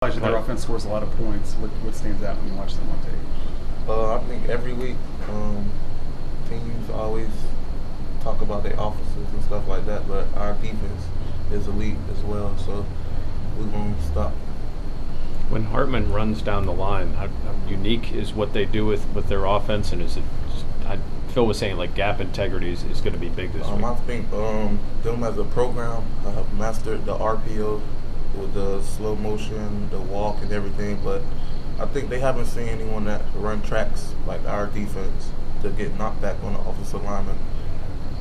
Calijah, their offense scores a lot of points. What stands out when you watch them on tape? I think every week teams always talk about their offenses and stuff like that, but our defense is elite as well, so we won't stop. When Hartman runs down the line, how unique is what they do with their offense, and is it just, Phil was saying like gap integrity is going to be big this week. I think them as a program have mastered the RPO with the slow motion, the walk, and everything, but I think they haven't seen anyone that run tracks like our defense to get knocked back on the offensive lineman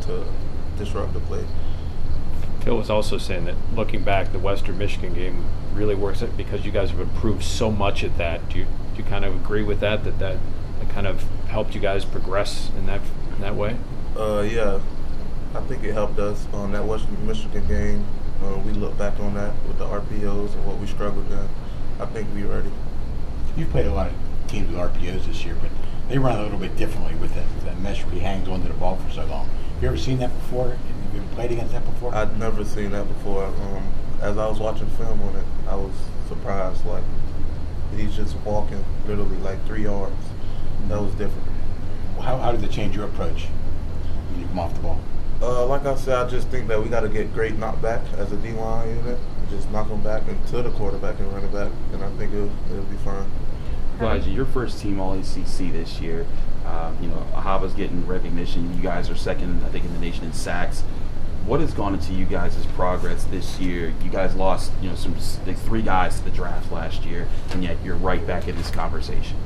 to disrupt the play. Phil was also saying that looking back, the Western Michigan game really works out because you guys have improved so much at that. Do you kind of agree with that kind of helped you guys progress in that way? Yeah, I think it helped us on that Western Michigan game. We look back on that with the RPOs and what we struggled in. I think we're ready. You've played a lot of teams with RPOs this year, but they run a little bit differently with that mesh where he hangs onto the ball for so long. Have you ever seen that before? Have you ever played against that before? I'd never seen that before. As I was watching film on it, I was surprised. Like, he's just walking literally like 3 yards. That was different. How did it change your approach when you come off the ball? Like I said, I just think that we got to get great knockback as a D-line unit. Just knock them back into the quarterback and run it back, and I think it'll be fine. Calijah, your first team All ACC this year. Ahava's getting recognition. You guys are second, I think, in the nation in sacks. What has gone into you guys' progress this year? You guys lost, some 3 guys to the draft last year, and yet you're right back in this conversation.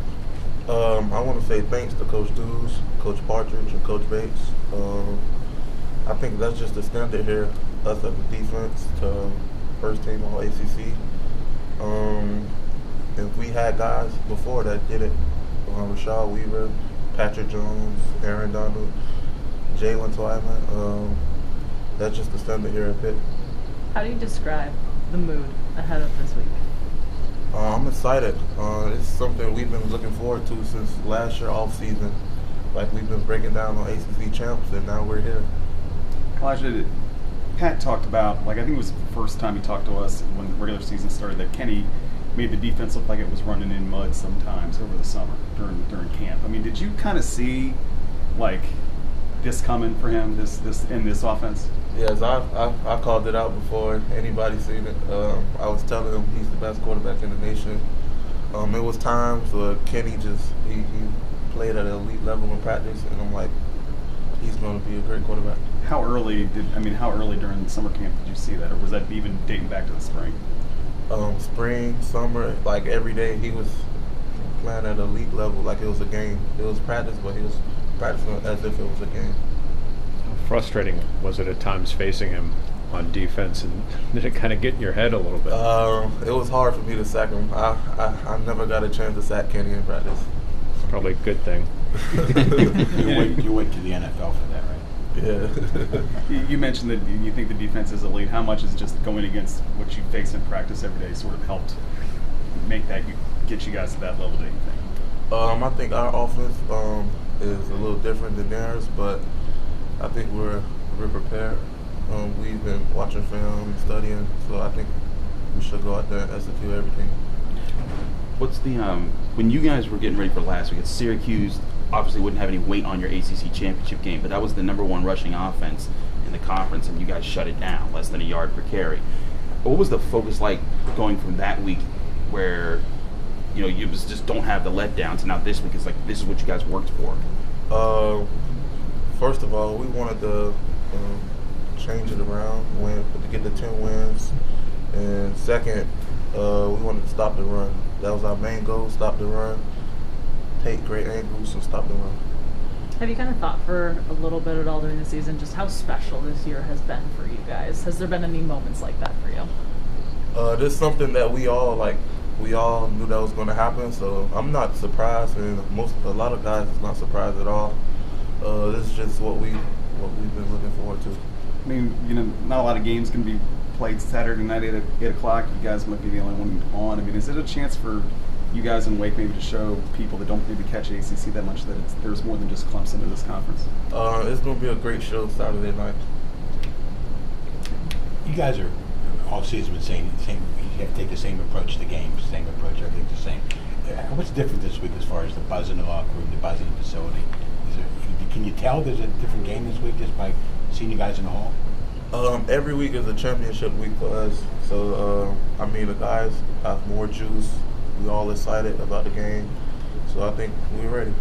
I want to say thanks to Coach Dews, Coach Partridge, and Coach Bates. I think that's just the standard here, us as a defense to first team All ACC. If we had guys before that did it, Rashad Weaver, Patrick Jones, Aaron Donald, Jalen Twyman, that's just the standard here at Pitt. How do you describe the mood ahead of this week? I'm excited. It's something we've been looking forward to since last year off season. Like, we've been breaking down on ACC champs, and now we're here. Calijah, Pat talked about, I think it was the first time he talked to us when the regular season started, that Kenny made the defense look like it was running in mud sometimes over the summer during camp. I mean, did you kind of see this coming for him, this in this offense? Yes, I called it out before anybody seen it. I was telling him he's the best quarterback in the nation. It was times where Kenny he played at an elite level in practice, and I'm like, he's going to be a great quarterback. How early during summer camp did you see that, or was that even dating back to the spring? Spring, summer, like every day he was playing at an elite level, like it was a game. It was practice, but he was practicing as if it was a game. How frustrating was it at times facing him on defense, and did it kind of get in your head a little bit? It was hard for me to sack him. I never got a chance to sack Kenny in practice. Probably a good thing. You wait to the NFL for that, right? Yeah. You mentioned that you think the defense is elite. How much is just going against what you face in practice every day sort of helped make that get you guys to that level, do you think? I think our offense is a little different than theirs, but I think we're prepared. We've been watching film, studying, so I think we should go out there and execute everything. What's the when you guys were getting ready for last week, Syracuse obviously wouldn't have any weight on your ACC championship game, but that was the -- 1 rushing offense in the conference, and you guys shut it down, less than a yard per carry. What was the focus like going from that week where you just don't have the letdowns, and now this week is like this is what you guys worked for? First of all, we wanted to change it around, to get the 10 wins, and second, we wanted to stop the run. That was our main goal: stop the run, take great angles, and stop the run. Have you kind of thought for a little bit at all during the season just how special this year has been for you guys? Has there been any moments like that for you? This is something that we all knew that was going to happen, so I'm not surprised, and a lot of guys is not surprised at all. This is just what we've been looking forward to. I mean, not a lot of games can be played Saturday night at 8 o'clock. You guys might be the only one on. I mean, is it a chance for you guys in Wake maybe to show people that don't maybe catch ACC that much that there's more than just Clemson in this conference? It's going to be a great show Saturday night. You guys are all season been saying you have to take the same approach to games, same approach, everything's the same. What's different this week as far as the buzz in the locker room, the buzz in the facility? Can you tell there's a different game this week just by seeing you guys in the hall? Every week is a championship week for us. So, the guys have more juice. We all excited about the game. So I think we're ready.